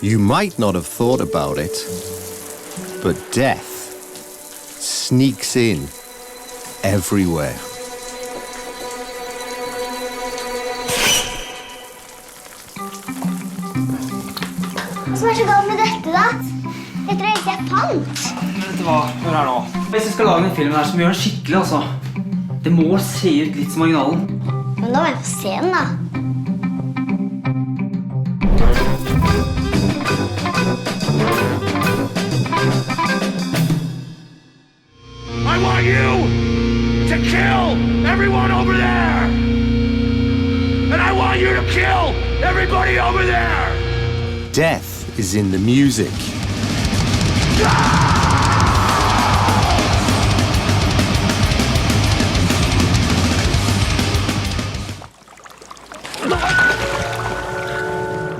You might not have thought about it, but death sneaks in everywhere. Hva er så galt med dette da? Jeg tror ikke jeg fant. Vet du hva? Hør her nå. Hvis jeg skal lage en film her, så må vi gjøre den skikkelig, altså. Det må se ut litt som originalen. Men da må jeg få se den da. I want you to kill everyone over there! And I want you to kill everybody over there! Death is in the music.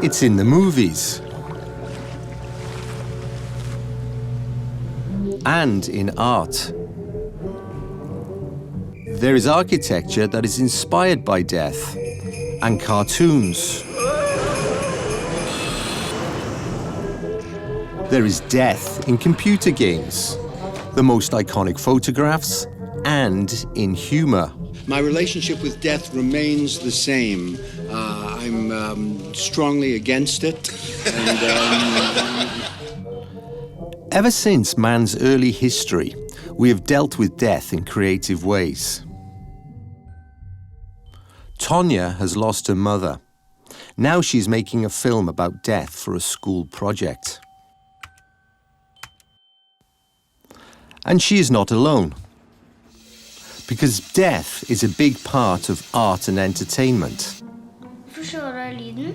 It's in the movies. And in art. There is architecture that is inspired by death, and cartoons. There is death in computer games, the most iconic photographs, and in humour. My relationship with death remains the same. I'm strongly against it. And, Ever since man's early history, we have dealt with death in creative ways. Tonya has lost her mother. Now she's making a film about death for a school project. And she is not alone. Because death is a big part of art and entertainment. Forstår du lyden?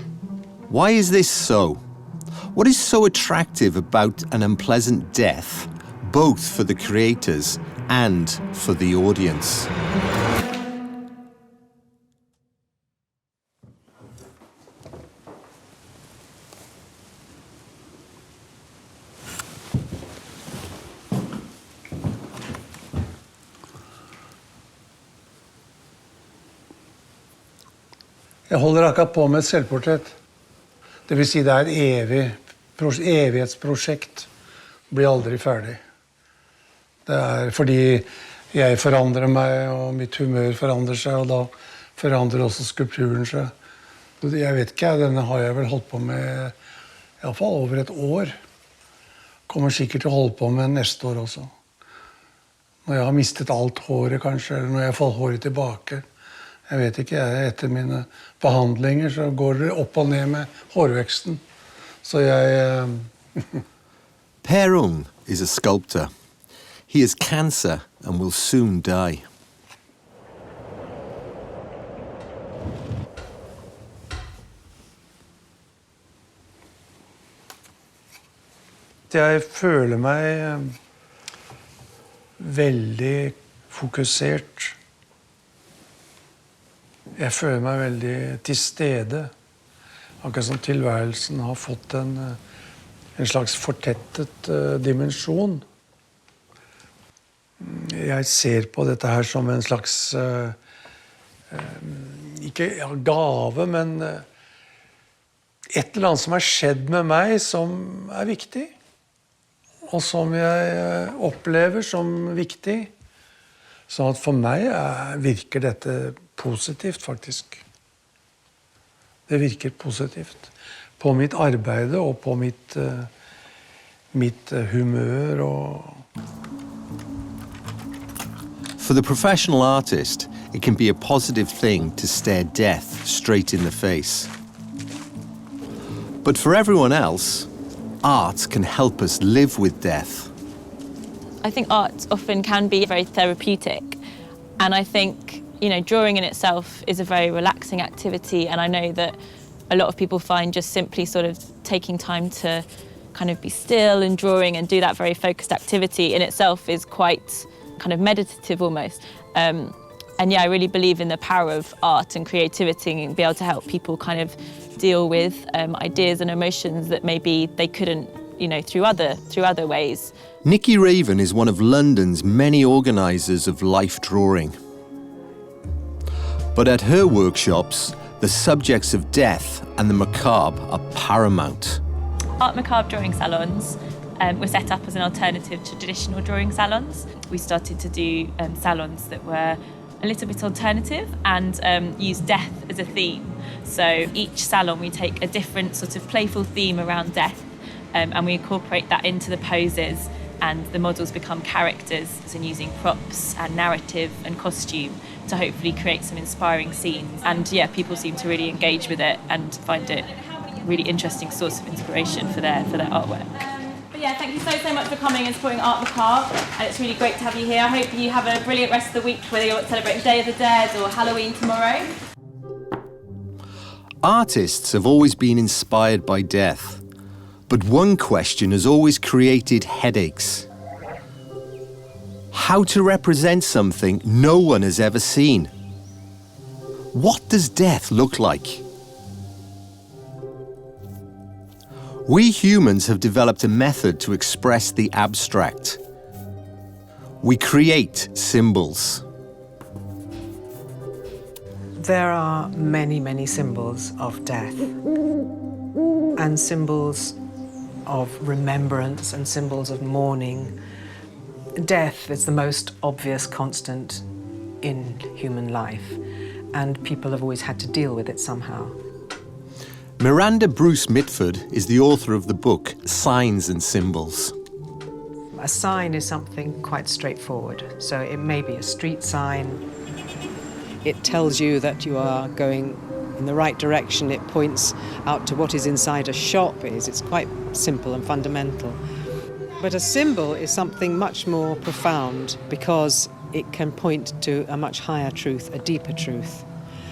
Why is this so? What is so attractive about an unpleasant death, both for the creators and for the audience? Jeg holder akkurat på med et selvportrett. Det vil si det er et evighetsprosjekt. Blir aldri ferdig. Det er fordi jeg forandrer meg, og mitt humør forandrer seg, og da forandrer også skulpturen seg. Jeg vet ikke, denne har jeg vel holdt på med i hvert fall over et år. Kommer sikkert til å holde på med neste år også. Når jeg har mistet alt håret kanskje, eller når jeg får håret tilbake. Jeg vet ikke, etter mine behandlinger så går det opp og ned med hårveksten. Så jeg... Per Ung is a sculptor. He has cancer and will soon die. Jeg føler meg veldig fokusert. Jeg føler meg veldig til stede. Akkurat som tilværelsen har fått en slags fortettet dimensjon. Jeg ser på dette her som en slags, ikke gave, men et eller annet som har skjedd med meg som er viktig. Og som jeg opplever som viktig. Så at for meg virker dette positivt, faktisk. Det virker positivt. På mitt arbeid og på mitt humør og... For the professional artist, it can be a positive thing to stare death straight in the face. But for everyone else, art can help us live with death. I think art often can be very therapeutic, and I think, you know, drawing in itself is a very relaxing activity, and I know that a lot of people find just simply sort of taking time to kind of be still and drawing and do that very focused activity in itself is quite kind of meditative almost. And yeah, I really believe in the power of art and creativity and be able to help people kind of deal with ideas and emotions that maybe they couldn't, you know, through other ways. Nikki Raven is one of London's many organisers of life drawing. But at her workshops, the subjects of death and the macabre are paramount. Art Macabre drawing salons were set up as an alternative to traditional drawing salons. We started to do salons that were a little bit alternative and use death as a theme. So each salon we take a different sort of playful theme around death and we incorporate that into the poses, and the models become characters, so using props and narrative and costume to hopefully create some inspiring scenes. And yeah, people seem to really engage with it and find it a really interesting source of inspiration for their artwork. But yeah, thank you so much for coming and supporting Art Macabre, and it's really great to have you here. I hope you have a brilliant rest of the week, whether you're celebrating Day of the Dead or Halloween tomorrow. Artists have always been inspired by death, but one question has always created headaches. How to represent something no one has ever seen? What does death look like? We humans have developed a method to express the abstract. We create symbols. There are many, many symbols of death, and symbols of remembrance and symbols of mourning. Death is the most obvious constant in human life, and people have always had to deal with it somehow. Miranda Bruce-Mitford is the author of the book Signs and Symbols. A sign is something quite straightforward. So it may be a street sign. It tells you that you are going in the right direction. It points out to what is inside a shop. It's quite simple and fundamental. But a symbol is something much more profound because it can point to a much higher truth, a deeper truth.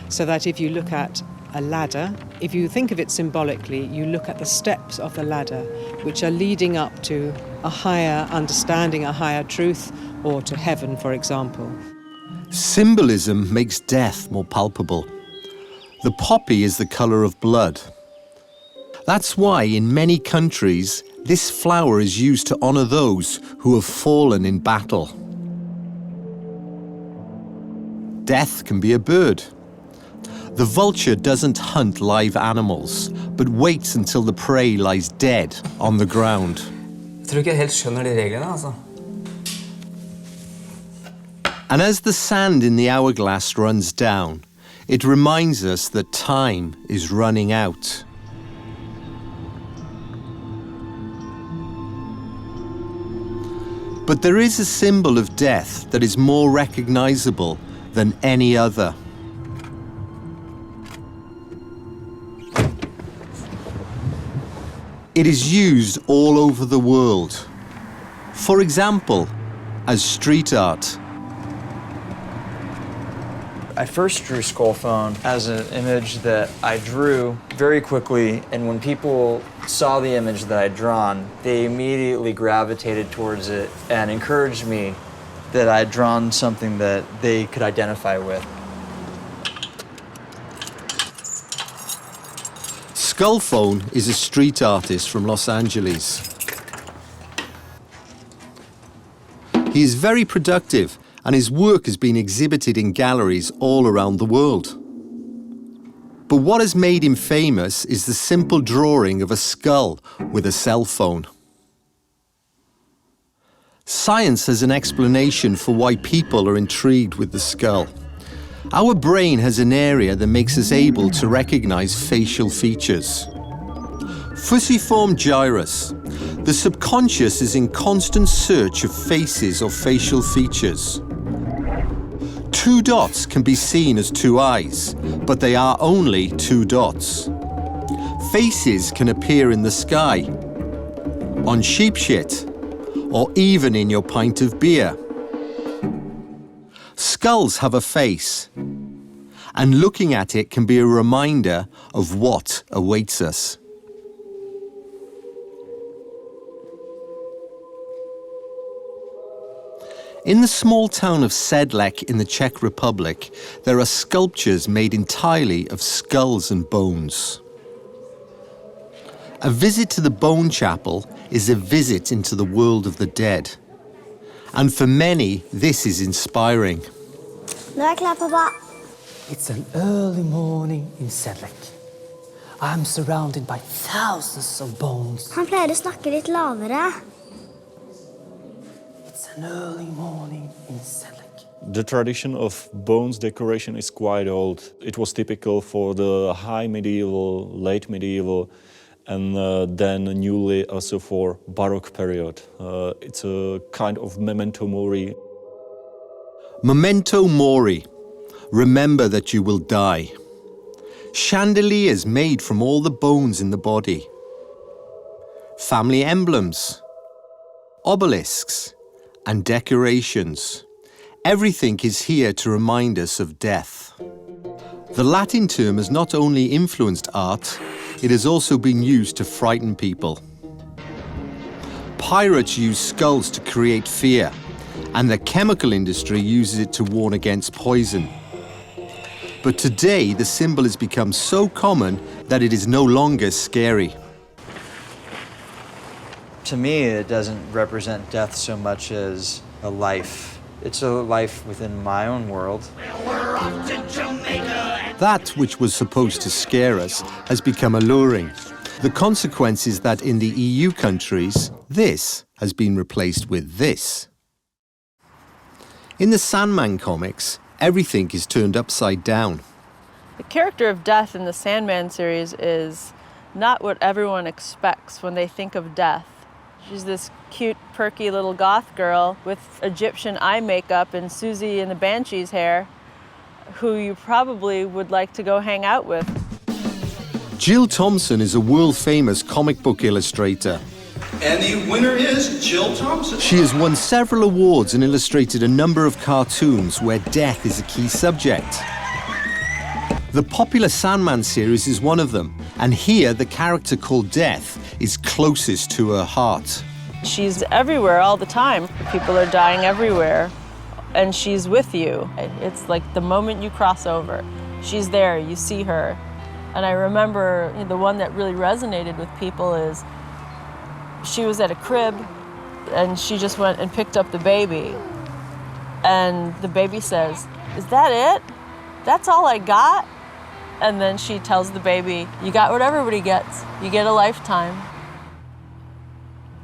So that if you look at a ladder, if you think of it symbolically, you look at the steps of the ladder, which are leading up to a higher understanding, a higher truth, or to heaven, for example. Symbolism makes death more palpable. The poppy is the colour of blood. That's why in many countries, this flower is used to honour those who have fallen in battle. Death can be a bird. The vulture doesn't hunt live animals, but waits until the prey lies dead on the ground. Jeg tror ikke jeg helt skjønner de reglene, altså. And as the sand in the hourglass runs down, it reminds us that time is running out. But there is a symbol of death that is more recognizable than any other. It is used all over the world. For example, as street art. I first drew Skullphone as an image that I drew very quickly, and when people saw the image that I'd drawn, they immediately gravitated towards it and encouraged me that I'd drawn something that they could identify with. Skullphone is a street artist from Los Angeles. He is very productive, and his work has been exhibited in galleries all around the world. But what has made him famous is the simple drawing of a skull with a cell phone. Science has an explanation for why people are intrigued with the skull. Our brain has an area that makes us able to recognize facial features. Fusiform gyrus. The subconscious is in constant search of faces or facial features. Two dots can be seen as two eyes, but they are only two dots. Faces can appear in the sky, on sheep shit, or even in your pint of beer. Skulls have a face, and looking at it can be a reminder of what awaits us. In the small town of Sedlec in the Czech Republic, there are sculptures made entirely of skulls and bones. A visit to the Bone Chapel is a visit into the world of the dead. And for many, this is inspiring. Nå er jeg klar, pappa. It's an early morning in Sedlec. I'm surrounded by thousands of bones. Han pleier å snakke litt lavere. It's an early morning in Selleck. The tradition of bones decoration is quite old. It was typical for the high medieval, late medieval, and then newly also for Baroque period. It's a kind of memento mori. Memento mori. Remember that you will die. Chandeliers made from all the bones in the body. Family emblems. Obelisks. And decorations. Everything is here to remind us of death. The Latin term has not only influenced art, it has also been used to frighten people. Pirates use skulls to create fear, and the chemical industry uses it to warn against poison. But today, the symbol has become so common that it is no longer scary. To me, it doesn't represent death so much as a life. It's a life within my own world. That which was supposed to scare us has become alluring. The consequence is that in the EU countries, this has been replaced with this. In the Sandman comics, everything is turned upside down. The character of Death in the Sandman series is not what everyone expects when they think of death. She's this cute, perky little goth girl with Egyptian eye makeup and Susie and the Banshees hair, who you probably would like to go hang out with. Jill Thompson is a world-famous comic book illustrator. And the winner is Jill Thompson. She has won several awards and illustrated a number of cartoons where death is a key subject. The popular Sandman series is one of them, and here the character called Death is closest to her heart. She's everywhere all the time. People are dying everywhere, and she's with you. It's like the moment you cross over, she's there, you see her. And I remember the one that really resonated with people is she was at a crib, and she just went and picked up the baby. And the baby says, "Is that it? That's all I got?" And then she tells the baby, "You got what everybody gets. You get a lifetime."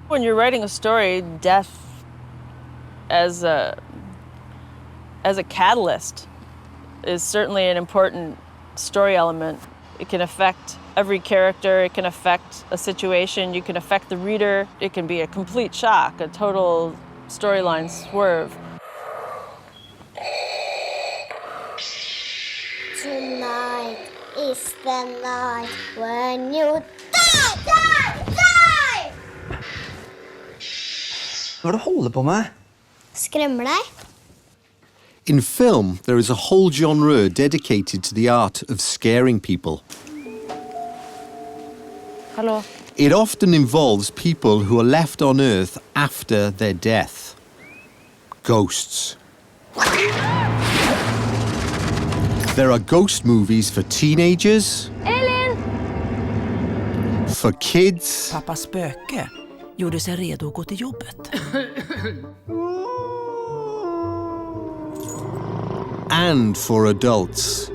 When you're writing a story, death as a catalyst is certainly an important story element. It can affect every character, it can affect a situation, you can affect the reader. It can be a complete shock, a total storyline swerve. Tonight is the night when you die! Hva er det du holder på med? Skremmer deg? In film, there is a whole genre dedicated to the art of scaring people. Hello. It often involves people who are left on Earth after their death. Ghosts. There are ghost movies for teenagers, for kids, Pappa spöke gjorde sig redo att gå till jobbet. and for adults.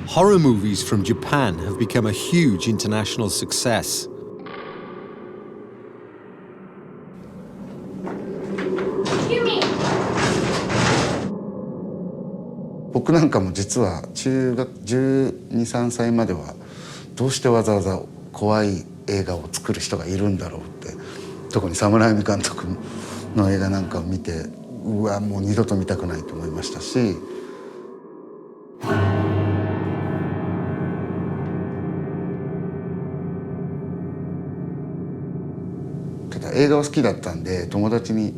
Horror movies from Japan have become a huge international success. I 僕なんかも実は中学12、13歳まではどうしてわざわざ怖い映画を作る人がいるんだろうって特に侍海監督の映画なんかを見てうわもう二度と見たくないと思いましたし。ただ映画を好きだったんで友達に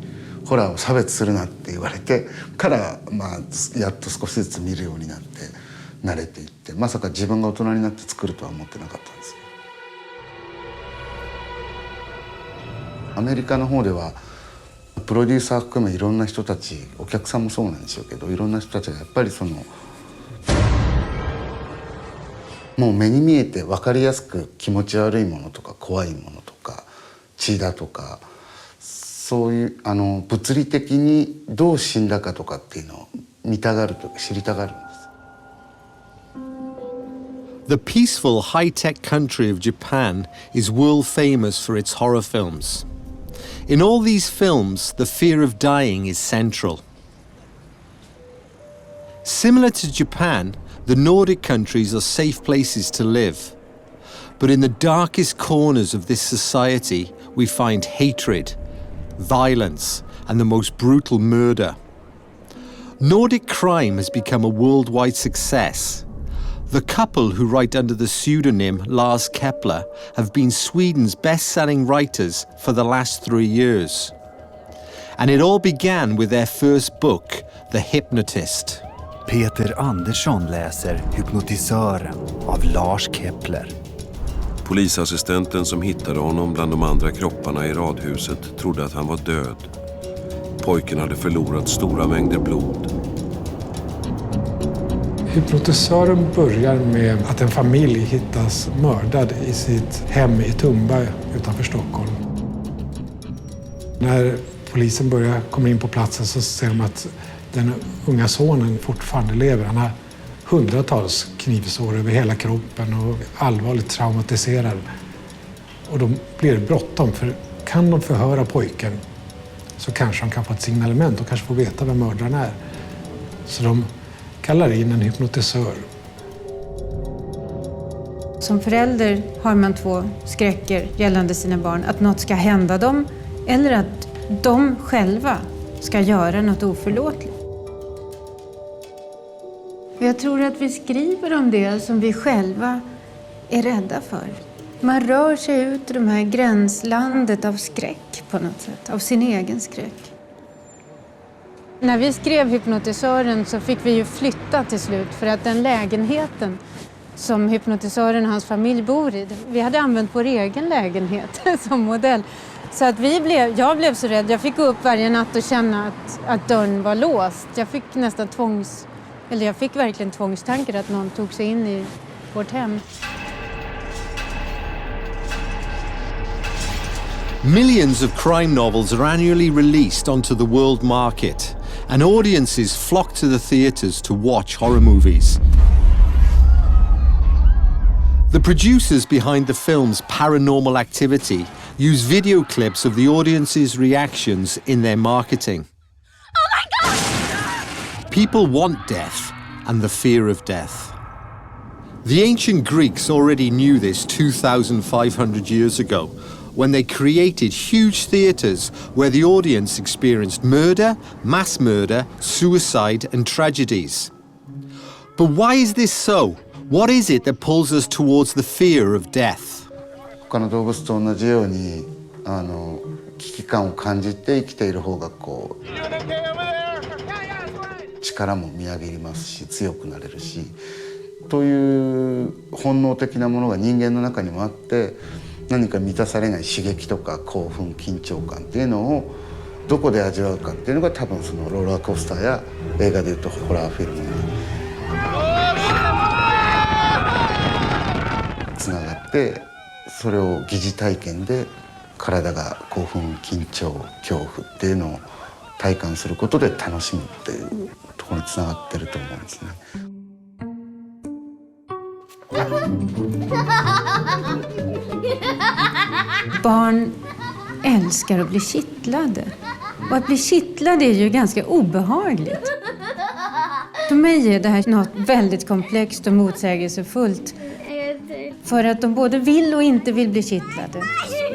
ホラーを差別するなって言われてから、まあ、やっと少しずつ見るようになって慣れていってまさか自分が大人になって作るとは思ってなかったんですけどアメリカの方ではプロデューサー含めいろんな人たちお客さんもそうなんでしょうけどいろんな人たちがやっぱりそのもう目に見えて分かりやすく気持ち悪いものとか怖いものとか血だとかそういう物理的にどう死んだかとかっていうのを見たがるとか知りたがるんです。The peaceful, high-tech country of Japan is world famous for its horror films. In all these films, the fear of dying is central. Similar to Japan, the Nordic countries are safe places to live. But in the darkest corners of this society, we find hatred, violence, and the most brutal murder. Nordic crime has become a worldwide success. The couple who write under the pseudonym Lars Kepler have been Sweden's best-selling writers for the last 3 years. And it all began with their first book, The Hypnotist. Peter Andersson läser Hypnotisören av Lars Kepler. Polisassistenten som hittade honom bland de andra kropparna i radhuset trodde att han var död. Pojken hade förlorat stora mängder blod. Hypnotisören börjar med att en familj hittas mördad i sitt hem i Tumba utanför Stockholm. När polisen kommer in på platsen så ser de att den unga sonen fortfarande lever. Han har hundratals knivsår över hela kroppen och allvarligt traumatiserad. Och då blir det bråttom, för kan de förhöra pojken så kanske de kan få ett signalement och kanske få veta vem mördaren är. Så de kallar in en hypnotisör. Som förälder har man 2 skräcker gällande sina barn. Att något ska hända dem eller att de själva ska göra något oförlåtligt. Jag tror att vi skriver om det som vi själva är rädda för. Man rör sig ut ur det här gränslandet av skräck på något sätt, av sin egen skräck. När vi skrev Hypnotisören så fick vi ju flytta till slut för att den lägenheten som hypnotisören och hans familj bor i, vi hade använt vår egen lägenhet som modell. Så att jag blev så rädd, jag fick gå upp varje natt och känna att dörren var låst. Jag fick nästan jag fick verkligen tvångstankar att någon tog sig in i vårt hem. Millions of crime novels are annually released onto the world market, and audiences flock to the theatres to watch horror movies. The producers behind the film's Paranormal Activity use video clips of the audience's reactions in their marketing. Oh my God! People want death and the fear of death. The ancient Greeks already knew this 2,500 years ago, when they created huge theatres where the audience experienced murder, mass murder, suicide and tragedies. But why is this so? What is it that pulls us towards the fear of death? 他の動物と同じように危機感を感じて生きている方が力もみ上げますし強くなれるしという本能的なものが人間の中にもあって、何か満たされない刺激とか興奮緊張感っていうのをどこで味わうかっていうのが多分そのローラーコースターや映画でいうとホラーフィルムにつながって、それを疑似体験で体が興奮緊張恐怖っていうのを体感することで楽しむっていうところにつながってると思うんですね。Barn älskar att bli kittlade. Och att bli kittlade är ju ganska obehagligt. För mig är det här något väldigt komplext och motsägelsefullt. För att de både vill och inte vill bli kittlade.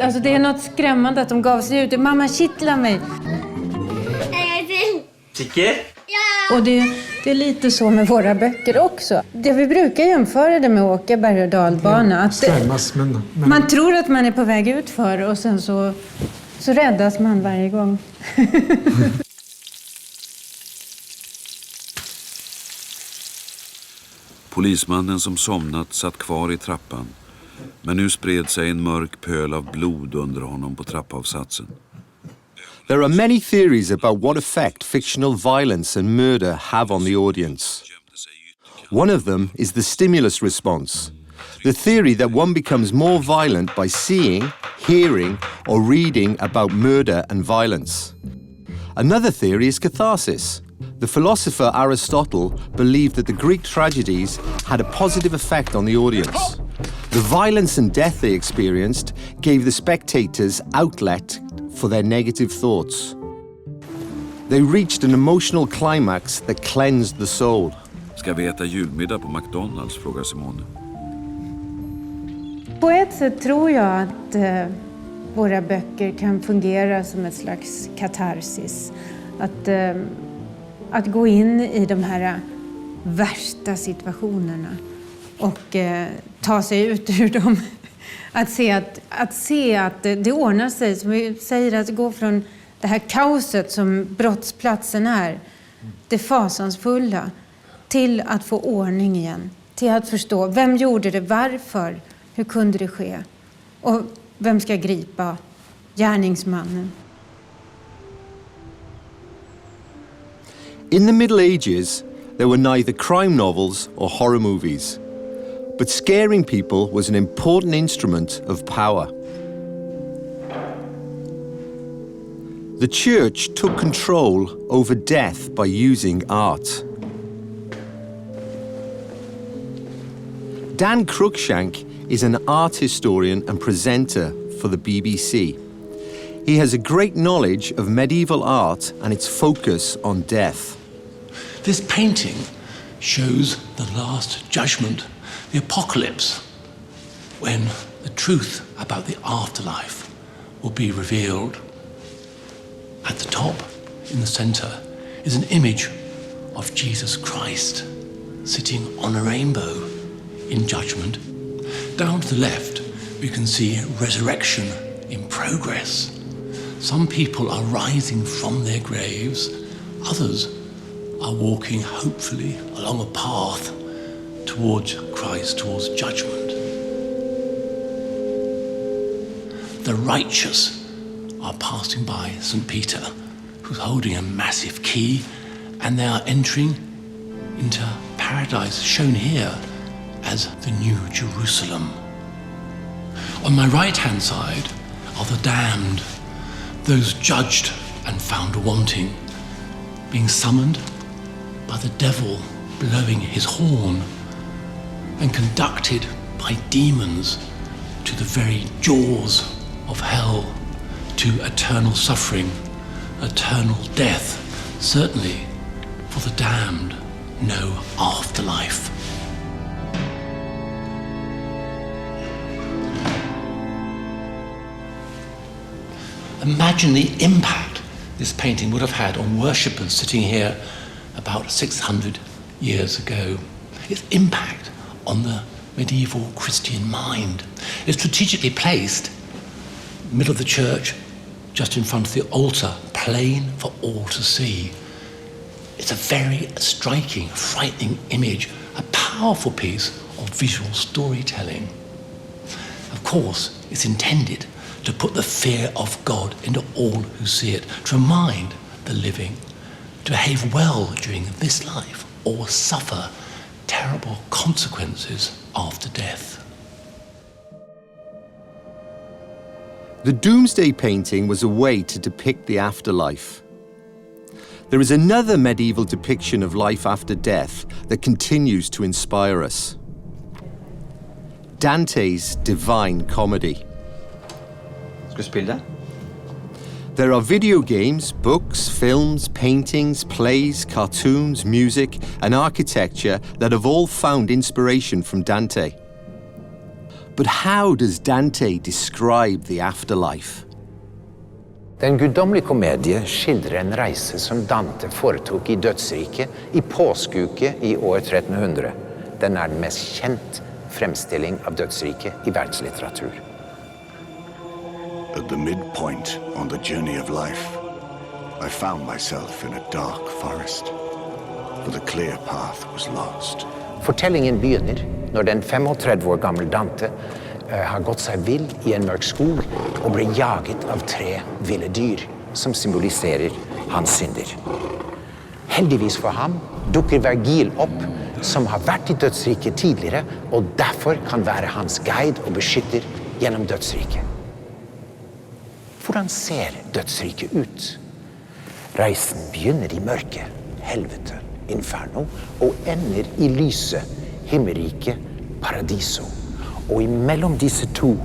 Alltså det är något skrämmande att de gav sig ut. Mamma, kittla mig! Sikker? Och det är lite så med våra böcker också. Det vi brukar jämföra det med att åka berg- och dalbana. Att man tror att man är på väg ut för och sen så räddas man varje gång. Polismannen som somnat satt kvar i trappan, men nu spred sig en mörk pöl av blod under honom på trappavsatsen. There are many theories about what effect fictional violence and murder have on the audience. One of them is the stimulus response. The theory that one becomes more violent by seeing, hearing, or reading about murder and violence. Another theory is catharsis. The philosopher Aristotle believed that the Greek tragedies had a positive effect on the audience. The violence and death they experienced gave the spectators outlet for their negative thoughts. They reached an emotional climax that cleansed the soul. Ska vi äta julmiddag på McDonalds, frågar Simone. På ett sätt tror jag att våra böcker kan fungera som ett slags katarsis. Att gå in i de här värsta situationerna och ta sig ut ur dem. Att se att det ordnar sig, som vi säger, att gå från det här kaoset som brottsplatsen är, det fasansfulla, till att få ordning igen. Till att förstå, vem gjorde det, varför, hur kunde det ske? Och vem ska gripa gärningsmannen? In the Middle Ages, there were neither crime novels or horror movies. But scaring people was an important instrument of power. The church took control over death by using art. Dan Cruikshank is an art historian and presenter for the BBC. He has a great knowledge of medieval art and its focus on death. This painting shows the last judgment, the apocalypse, when the truth about the afterlife will be revealed. At the top, in the center, is an image of Jesus Christ sitting on a rainbow in judgment. Down to the left, we can see resurrection in progress. Some people are rising from their graves, others are walking hopefully along a path towards Christ, towards judgment. The righteous are passing by St. Peter, who's holding a massive key, and they are entering into paradise, shown here as the New Jerusalem. On my right-hand side are the damned, those judged and found wanting, being summoned by the devil blowing his horn and conducted by demons to the very jaws of hell, to eternal suffering, eternal death, certainly for the damned, no afterlife. Imagine the impact this painting would have had on worshippers sitting here about 600 years ago. Its impact on the medieval Christian mind. It's strategically placed in the middle of the church, just in front of the altar, plain for all to see. It's a very striking, frightening image, a powerful piece of visual storytelling. Of course, it's intended to put the fear of God into all who see it, to remind the living to behave well during this life or suffer terrible consequences after death. The Doomsday painting was a way to depict the afterlife. There is another medieval depiction of life after death that continues to inspire us. Dante's Divine Comedy. Skal du spille det? There are video games, books, films, paintings, plays, cartoons, music, and architecture that have all found inspiration from Dante. But how does Dante describe the afterlife? Den guddommelige komedie skildrer en reise som Dante foretok i dødsriket i påskeuke i år 1300. Den er den mest kjent fremstilling av dødsriket i verdenslitteratur. At the midpoint on the journey of life, I found myself in a dark forest, for the clear path was lost. Fortellingen begynner når den 35 år gamle Dante har gått seg vill i en mørk skog og ble jaget av 3 ville dyr, som symboliserer hans synder. Heldigvis for ham dukker Vergil opp som har vært I dødsriket tidligere, og derfor kan være hans guide og beskytter gjennom dødsriket. Hvordan ser dødsriket ut? Reisen begynner I mørket, helvete, inferno, og ender I lyset, himmelriket, paradiso. Og imellom disse to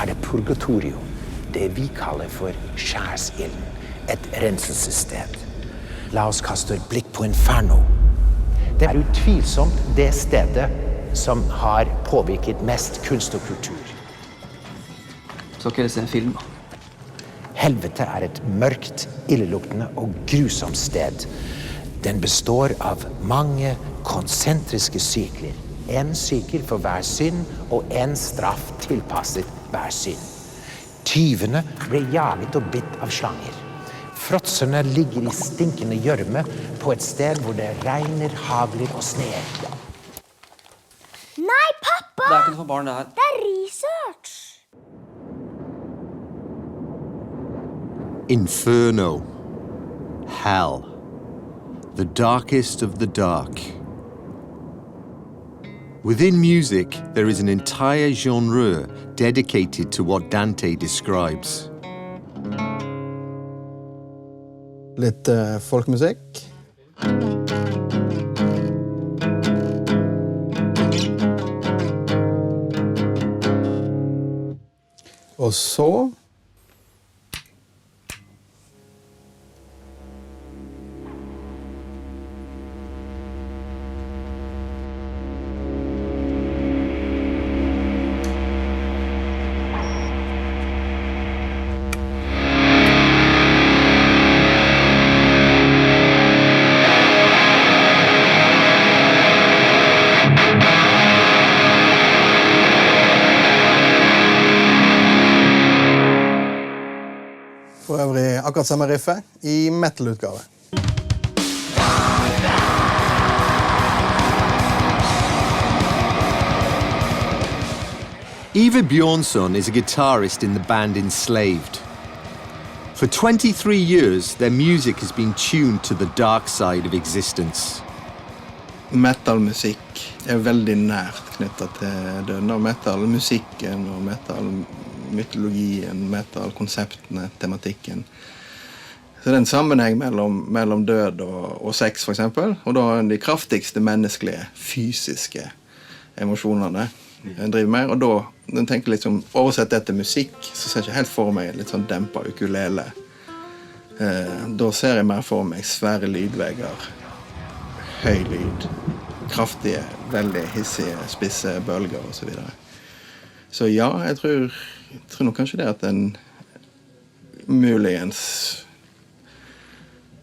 det purgatorio, det vi kaller for skjærsilden, et renselsessted. La oss kaste et blikk på inferno. Det utvilsomt det stedet som har påvirket mest kunst og kultur. Så kan jeg se en film da. Helvete et mørkt, illeluktende og grusomt sted. Den består av mange konsentriske sykler. En sykkel for hver synd, og en straff tilpasset hver synd. Tyvene ble jaget og bitt av slanger. Fråtserne ligger I stinkende gjørme på et sted hvor det regner, hagler og sneer. Nei, pappa! Det ikke noe for barn, det her. Det research! Inferno. Hell. The darkest of the dark. Within music, there is an entire genre dedicated to what Dante describes. Litt folkmusikk. Og så for øvrig akkurat samme riffet I metal-utgave. Eva Bjornsson is a guitarist in the band Enslaved. For 23 years, their music has been tuned to the dark side of existence. Metal-musikk veldig nært knyttet til døden, og metal-musikken og metal-mytologien, metal-konseptene, tematikken. Så det en sammenheng mellom død og sex, for eksempel, og da de kraftigste menneskelige, fysiske emosjonene jeg driver med, og da, når jeg tenker liksom, oversett det til musikk, så ser jeg ikke helt for meg litt sånn dempet ukulele. Da ser jeg mer for meg svære lydvegger, høy lyd, kraftige, veldig hissige, spisse bølger og så videre. Så ja, jeg tror nok kanskje det at en muligens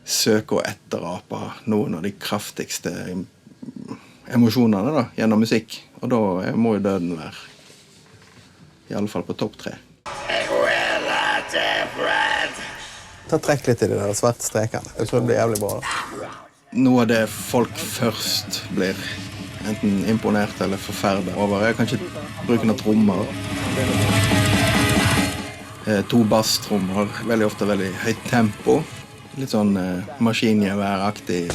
søker å etterape noen av de kraftigste emosjonene da, gjennom musikk. Og da må jo døden være I alle fall på topp 3. Ta trekk litt I det der svarte strekene. Jeg tror det blir jævlig bra da. Noe av det folk først blir enten imponert eller forferdet over. Jeg kan ikke bruke noen trommer. 2 basstrommer, veldig ofte veldig høyt tempo. Litt sånn maskingeværaktig,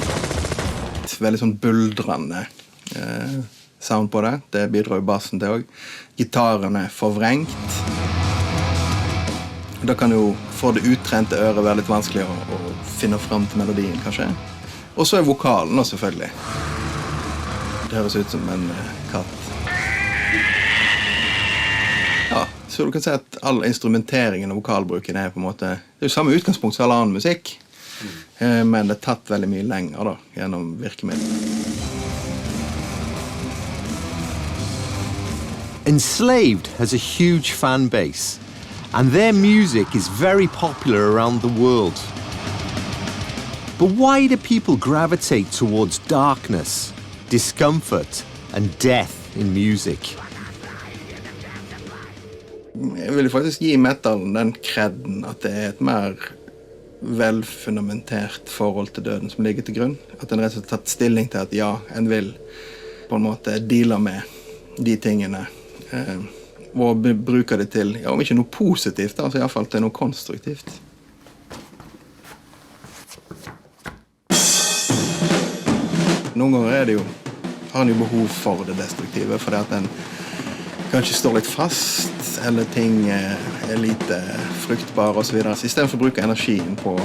veldig sånn buldrende sound på det. Det bidrar jo bassen til også. Gitaren forvrengt. Da kan jo for det uttrente øret være litt vanskelig å finne frem til melodien, kanskje. Og så vokalen også, selvfølgelig. Det høres ut som en katt. Ja, så du kan si at all instrumenteringen og vokalbruken på en måte... Det jo samme utgangspunkt som all annen musikk, men det tatt veldig mye lenger da, gjennom virkemidlet. Enslaved has a huge fan base, and their music is very popular around the world. But why do people gravitate towards darkness, discomfort, and death in music? Jeg vil faktisk gi metallen den kredden at det et mer velfundamentert forhold til døden som ligger til grunn. At en rett og slett tatt stilling til at ja, en vil på en måte deale med de tingene. Og bruker det til, ja, om ikke noe positivt, altså I hvert fall til noe konstruktivt. Noen ganger det jo har den jo behov for det destruktive, fordi at den kanskje står litt fast, eller ting er lite fruktbare og så videre. Så i stedet for å bruke energien på å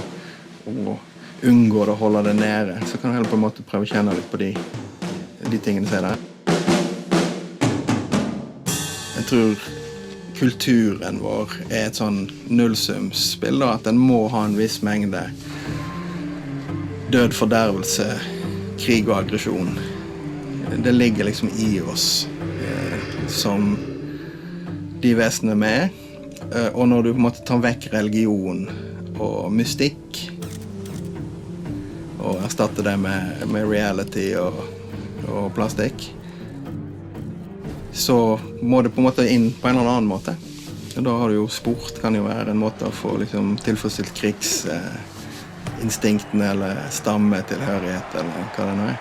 unngå det og holde det nede, så kan du heller på en måte prøve å kjenne litt på de tingene som er der. Jeg tror kulturen vår er et sånn nullsumsspill, da, at den må ha en viss mengde død, fordervelse, krig og aggresjon. Det ligger liksom i oss som de vesenene vi er. Og når du på en måte tar vekk religion og mystikk og erstatter det med reality og plastikk, så må det på en måte inn på en eller annen måte. Og da har du jo sport, kan jo være en måte å få liksom tilfredsstilt krigsinstinktene eller stammetilhørighet eller hva det nå er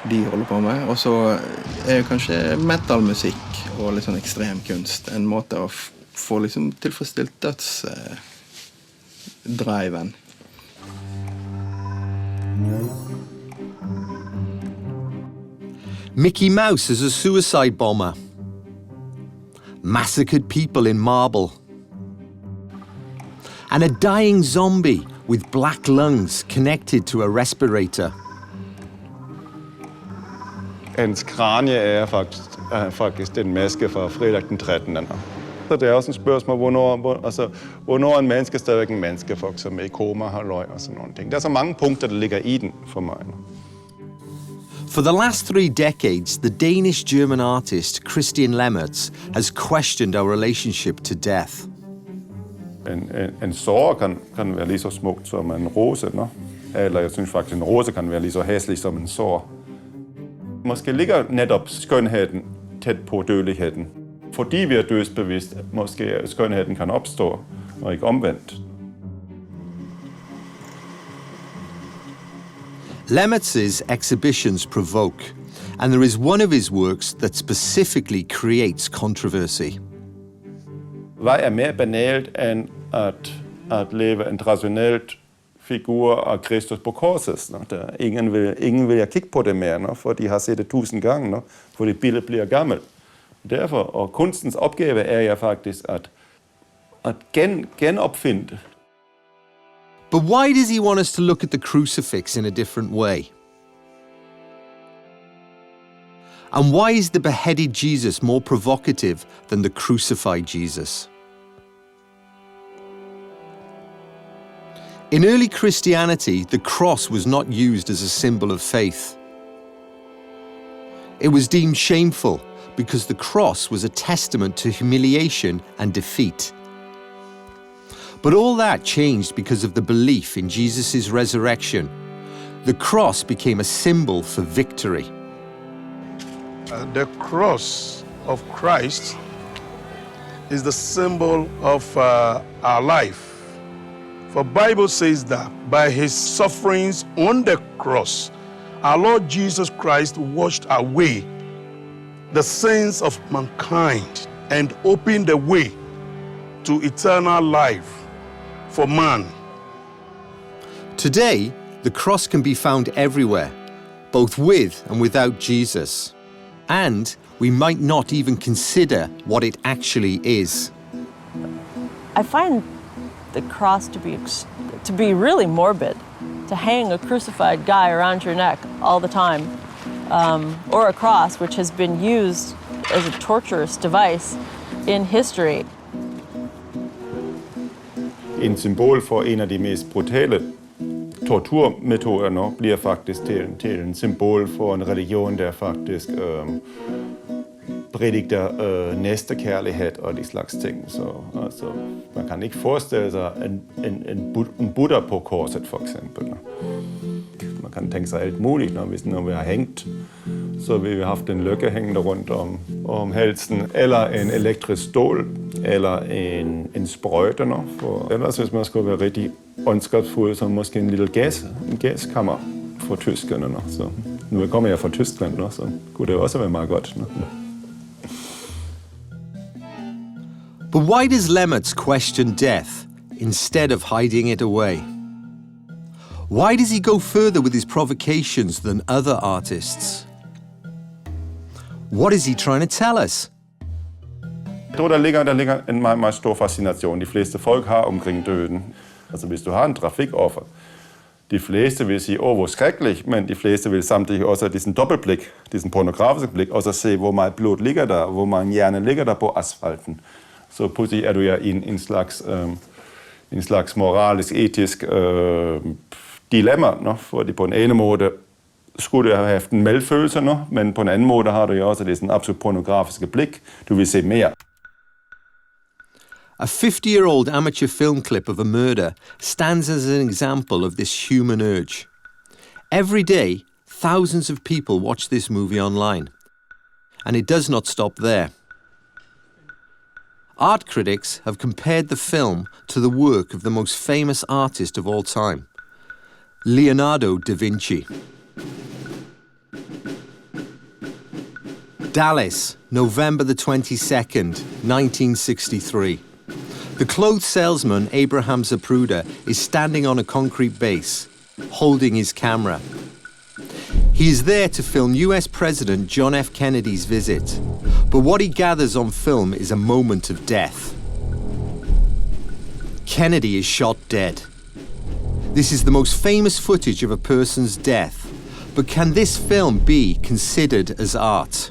de holder på med. Og så er jo kanskje metalmusikk og litt sånn ekstremkunst en måte å få liksom tilfredsstilt dødsdriven. Mickey Mouse is a suicide bomber. Massacred people in marble. And a dying zombie with black lungs connected to a respirator. Hans kranie er faktisk den maske fra fredag den 13. Så det er også en spørsmål, hvornår en menneske stadigvæk en menneske, for eksempel i koma, har løg og sådan nogle ting. Der er så mange punkter, der ligger i den for mig. For the last 3 decades, the Danish-German artist Christian Lemmertz has questioned our relationship to death. En sår kan være lige så smukt som en rose, no? Eller jeg synes faktisk, en rose kan være lige så hæslig som en sår. Måske ligger netop skønheden tæt på dødeligheden. Fordi vi er dødsbevidst, måske skønheden kan opstå, og ikke omvendt. Lemmertz's exhibitions provoke, and there is one of his works that specifically creates controversy. Hvad er mere banalt end at leve en traditionelt figur af Kristus på korset? Ingen vil kigge på det mere, for de har set det 1000 gange, fordi billedet bliver gammelt. Derfor, og kunstens opgave er ja faktisk at genopfinde. But why does he want us to look at the crucifix in a different way? And why is the beheaded Jesus more provocative than the crucified Jesus? In early Christianity, the cross was not used as a symbol of faith. It was deemed shameful because the cross was a testament to humiliation and defeat. But all that changed because of the belief in Jesus' resurrection. The cross became a symbol for victory. The cross of Christ is the symbol of our life. For the Bible says that by his sufferings on the cross, our Lord Jesus Christ washed away the sins of mankind and opened the way to eternal life for man. Today, the cross can be found everywhere, both with and without Jesus. And we might not even consider what it actually is. I find the cross to be really morbid, to hang a crucified guy around your neck all the time, or a cross which has been used as a torturous device in history. En symbol for en af de mest brutale torturmetoder bliver faktisk til en symbol for en religion, der faktisk prædikter næstekærlighed og de slags ting. Så altså, man kan ikke forestille sig en Buddha på korset, for eksempel. Man kan tænke sig alt muligt, når vi har hængt. Så vil vi have haft en løkke hængende rundt om halsen, eller en elektrisk stål, eller en sprøjte. For ellers, hvis man skulle være rigtig åndskabsfuld, så måske en lille gaskammer for tyskerne. Så nu kommer jeg fra Tyskland, så kunne det også være meget godt. But why does Lemmertz question death instead of hiding it away? Why does he go further with his provocations than other artists? What is he trying to tell us? Jeg tror, der ligger en meget, meget stor fascination. De fleste folk har omkring døden. Altså hvis du har en trafikoffer, de fleste vil sige, hvor skrækkeligt, men de fleste vil samtidig også have sådan dobbeltblik, sådan pornografisk blik, og så se, hvor meget blod ligger der, hvor mange hjerne ligger der på asfalten. Så pludselig er du ja i en slags moralisk, etisk dilemma, no? Fordi på en ene måde skulle du have haft en medfølelse, no? Men på en anden måde har du jo også det sådan absolut pornografiske blik. Du vil se mere. A 50-year-old amateur film clip of a murder stands as an example of this human urge. Every day, thousands of people watch this movie online. And it does not stop there. Art critics have compared the film to the work of the most famous artist of all time, Leonardo da Vinci. Dallas, November the 22nd, 1963. The clothes salesman Abraham Zapruder is standing on a concrete base, holding his camera. He is there to film US President John F. Kennedy's visit, but what he gathers on film is a moment of death. Kennedy is shot dead. This is the most famous footage of a person's death, but can this film be considered as art?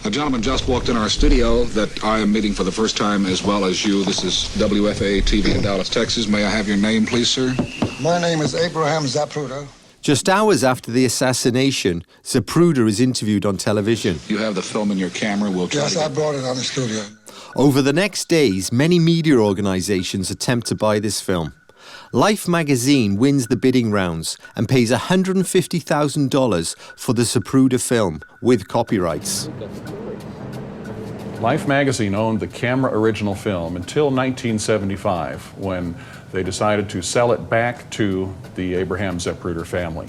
A gentleman just walked in our studio that I am meeting for the first time as well as you. This is WFA-TV in Dallas, Texas. May I have your name, please, sir? My name is Abraham Zapruder. Just hours after the assassination, Zapruder is interviewed on television. You have the film in your camera. We'll try Yes, I brought it on the studio. Over the next days, many media organizations attempt to buy this film. Life magazine wins the bidding rounds and pays $150,000 for the Zapruder film with copyrights. Life magazine owned the camera original film until 1975, when they decided to sell it back to the Abraham Zapruder family,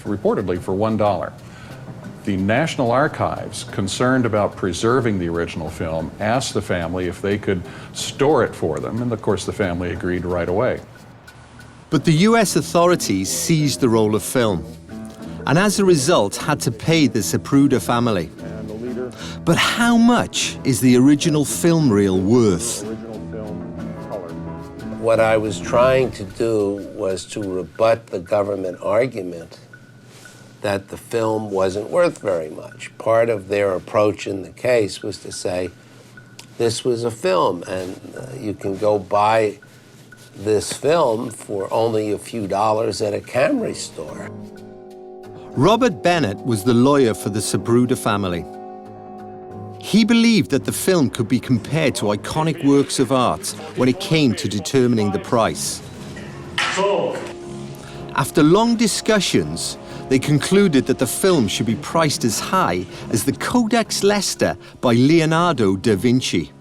reportedly for $1. The National Archives, concerned about preserving the original film, asked the family if they could store it for them, and of course the family agreed right away. But the US authorities seized the roll of film, and as a result had to pay the Zapruder family. But how much is the original film reel worth? What I was trying to do was to rebut the government argument that the film wasn't worth very much. Part of their approach in the case was to say, this was a film, and you can go buy this film for only a few dollars at a Camry store. Robert Bennett was the lawyer for the Zapruder family. He believed that the film could be compared to iconic works of art when it came to determining the price. After long discussions, they concluded that the film should be priced as high as the Codex Leicester by Leonardo da Vinci.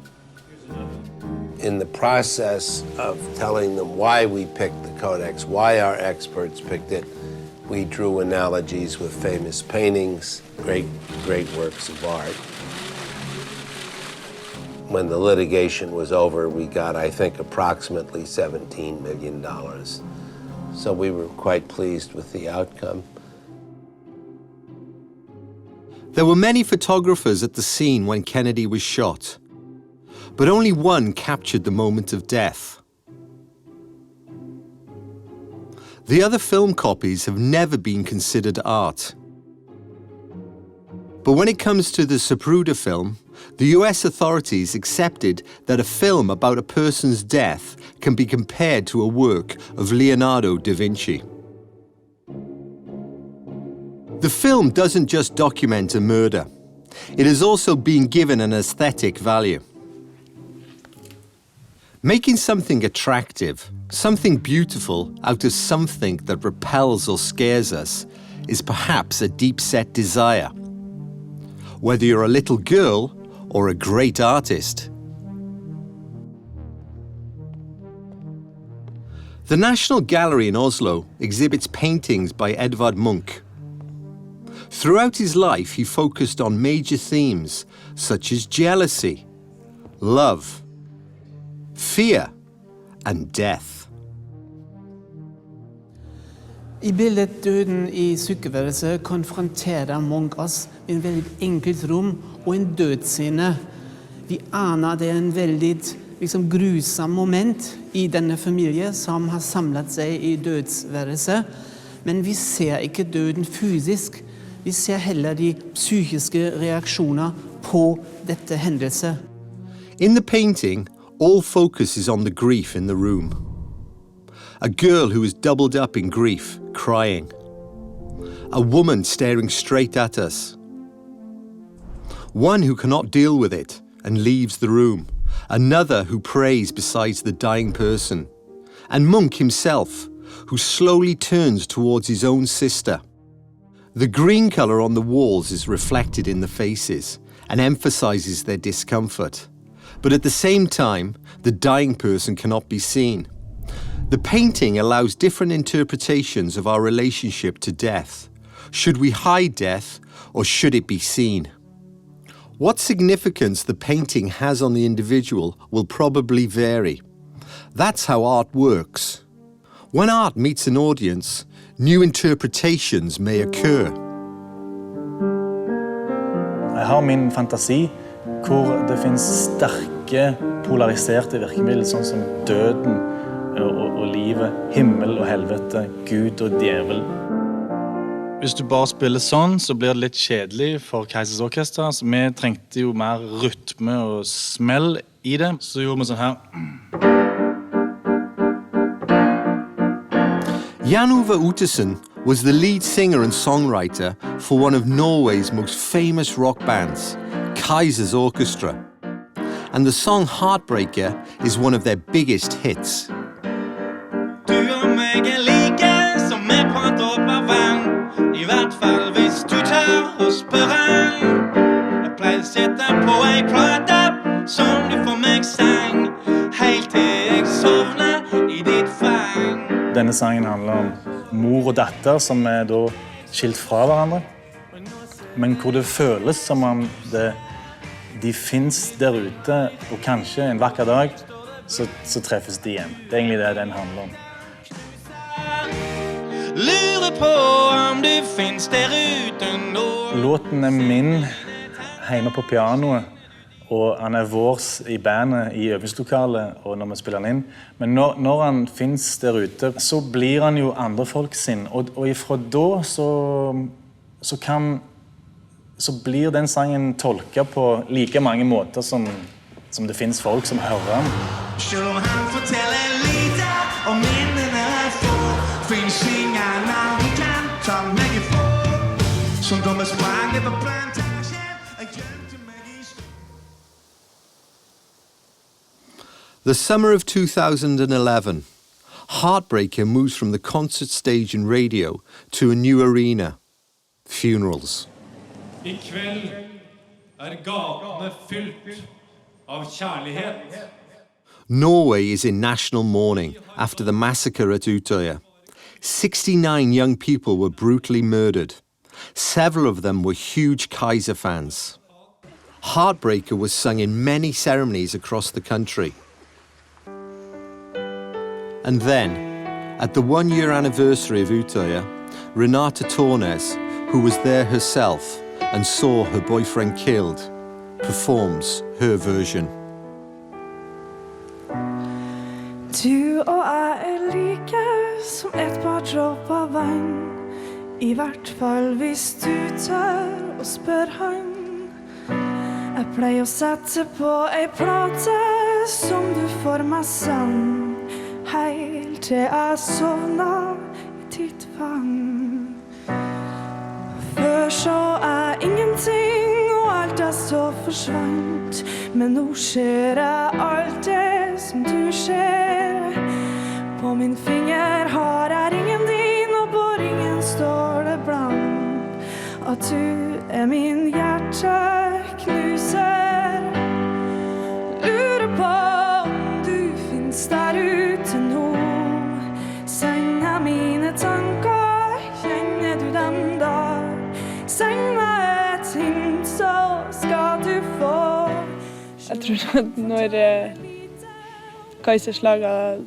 In the process of telling them why we picked the Codex, why our experts picked it, we drew analogies with famous paintings, great works of art. When the litigation was over, we got, I think, approximately $17 million. So we were quite pleased with the outcome. There were many photographers at the scene when Kennedy was shot, but only one captured the moment of death. The other film copies have never been considered art. But when it comes to the Zapruder film, the US authorities accepted that a film about a person's death can be compared to a work of Leonardo da Vinci. The film doesn't just document a murder. It is also being given an aesthetic value. Making something attractive, something beautiful, out of something that repels or scares us is perhaps a deep-set desire. Whether you're a little girl or a great artist. The National Gallery in Oslo exhibits paintings by Edvard Munch. Throughout his life, he focused on major themes such as jealousy, love, fear, and death. I bildet Døden i sykeværelset konfronterer Munch oss med en veldig enkelt rom og en dødsscene. Vi aner det en veldig grusom moment i denne familien som har samlet seg i dødsværelset, men vi ser ikke døden fysisk. Vi ser heller de psykiske reaksjoner på dette hendelse. In the painting, all focus is on the grief in the room. A girl who is doubled up in grief, crying. A woman staring straight at us. One who cannot deal with it and leaves the room. Another who prays beside the dying person. And Munch himself, who slowly turns towards his own sister. The green colour on the walls is reflected in the faces and emphasises their discomfort. But at the same time, the dying person cannot be seen. The painting allows different interpretations of our relationship to death. Should we hide death, or should it be seen? What significance the painting has on the individual will probably vary. That's how art works. When art meets an audience, new interpretations may occur. Jeg har min fantasi hvor det finnes sterke polariserte virkemidler, sånn som døden og livet, himmel og helvete, Gud og djevel. Hvis du bare spiller sånn, så blir det litt kjedelig for Kaisers Orkester. Så vi trengte jo mer rytme og smell i det, så gjorde vi sånn her. Jan Ove Ottesen was the lead singer and songwriter for one of Norway's most famous rock bands, Kaisers Orchestra. And the song Heartbreaker is one of their biggest hits. Du og meg like som prater opp av vann, I hvert fall hvis du tør å spørre. Jeg pleier å sette på ei plate som du for meg sang, helt til jeg sovner I ditt fang. Denne sangen handler om mor og datter som da skilt fra hverandre, men hvor det føles som om de finnes der ute, og kanskje en vakker dag så treffes de igjen. Det egentlig det den handler om. Lurer på om du finnes der ute nå. Låten min hjemme på pianoet, og han vårs I bandet I øvingslokalet og når vi spiller han inn. Men når han finnes der ute, så blir han jo andre folk sin, og ifra da så blir den sangen tolket på like mange måter som det finnes folk som hører han. Selv om han forteller lite om minnene få, finnes ingen annen kan ta meg ifra. Som kommer spranget på plantasjen, jeg glemte meg I stå. The summer of 2011, Heartbreaker moves from the concert stage and radio to a new arena, funerals. I kveld gatene fylt av kjærlighet. Norway is in national mourning after the massacre at Utøya. 69 young people were brutally murdered. Several of them were huge Kaiser fans. Heartbreaker was sung in many ceremonies across the country. And then, at the one-year anniversary of Utøya, Renata Tornes, who was there herself and saw her boyfriend killed, performs her version. Du og jeg like som et par dråper vann, I hvert fall hvis du tør å spørre han. Jeg pleier å sette på ei plate som du får meg sang, helt til jeg sovner I ditt fang. Før så ingenting, og alt så forsvant, men nå ser jeg alt det som du ser. På min finger har jeg ringen din, og på ringen står det blankt at du min hjerteknuser. Lurer på om du finnes der ute nå. Senga mine tanker, kjenner du dem da? Seng meg et hint, så skal du få. Jeg tror at når Kaisers laget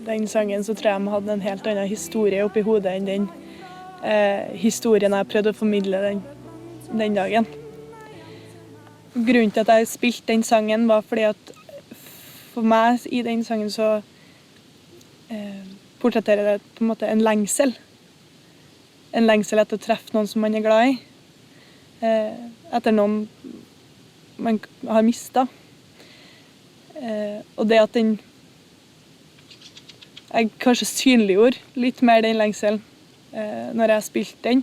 den sangen, så tror jeg de hadde en helt annen historie oppi hodet enn den historien jeg prøvde å formidle den dagen. Grunnen til at jeg spilte den sangen var fordi at for meg i den sangen så portretterer det på en måte en lengsel. En lengsel etter å treffe noen som man er glad i. Etter noen man har mistet. Og det at jeg kanskje synliggjorde litt mer den lengselen når jeg spilte den.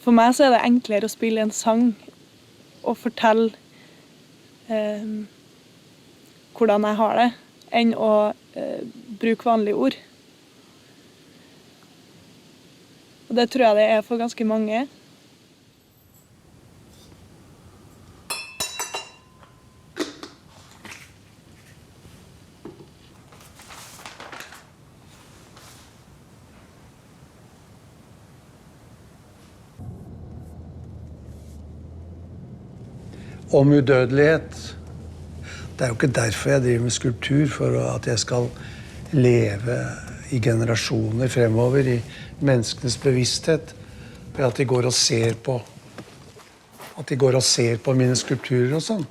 For meg så er det enklere å spille en sang og fortelle hvordan jeg har det, enn å bruke vanlige ord. Og det tror jeg det er for ganske mange. Om udødelighet. Det er jo ikke derfor jeg driver med skulptur, for at jeg skal leve i generasjoner fremover i menneskenes bevissthet, ved at de går og ser på mine skulpturer og sånn.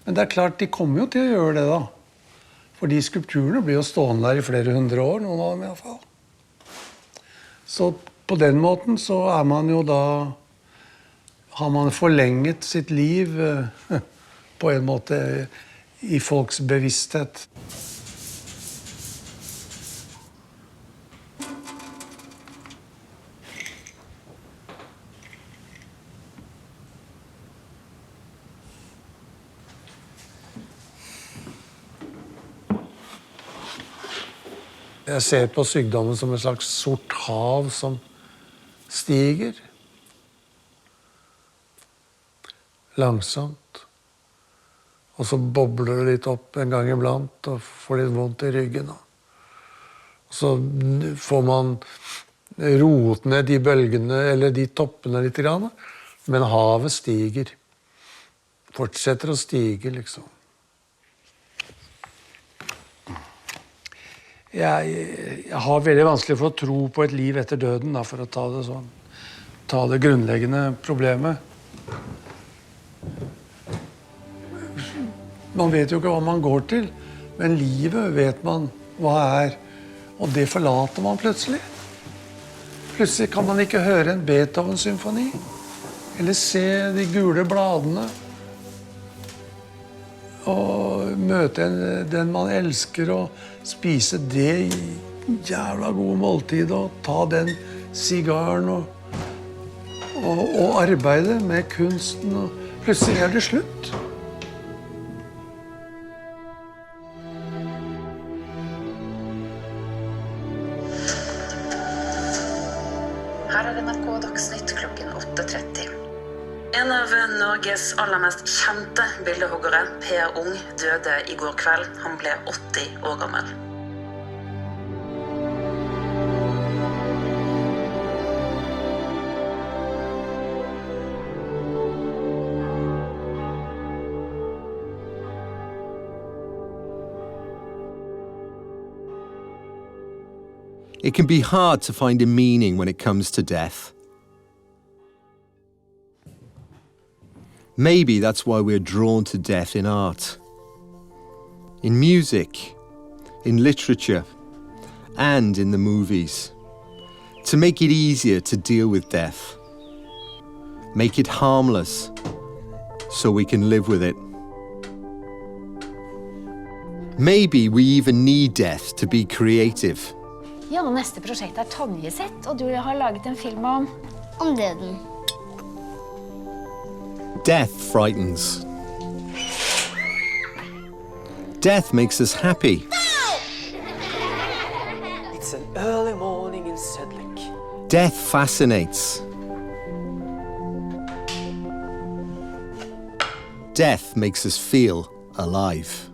Men det er klart, de kommer jo til å gjøre det da. Fordi skulpturene blir jo stående der i flere hundre år, noen av dem i hvert fall. Så på den måten så er man jo da har man forlenget sitt liv på en måte i folks bevissthet. Jeg ser på sykdommen som et slags sort hav som stiger. Langsomt. Og så bobler det litt opp en gang iblant og får litt vondt i ryggen. Og så får man roet ned de bølgene, eller de toppene litt grann, men havet stiger. Fortsetter å stige, liksom. Jeg har veldig vanskelig for å tro på et liv etter døden, da, for å ta det sånn. Ta det grunnleggende problemet. Man vet jo ikke hva man går til, men livet vet man hva er, og det forlater man plutselig. Plutselig kan man ikke høre en Beethoven-symfoni, eller se de gule bladene, og møte den man elsker, og spise det jævla gode måltidet, og ta den sigaren, og arbeide med kunsten, og plutselig er det slutt. Her er NRK Dagsnytt klokken 8:30. En av Norges aller mest kjente bildehuggere, Per Ung, døde i går kveld. Han ble 80 år gammel. It can be hard to find a meaning when it comes to death. Maybe that's why we're drawn to death in art, in music, in literature, and in the movies. To make it easier to deal with death. Make it harmless, so we can live with it. Maybe we even need death to be creative. Ja, neste prosjekt er Tonjesett, og du har laget en film om døden. Death frightens. Death makes us happy. It's an early morning in Sedlik. Death fascinates. Death makes us feel alive.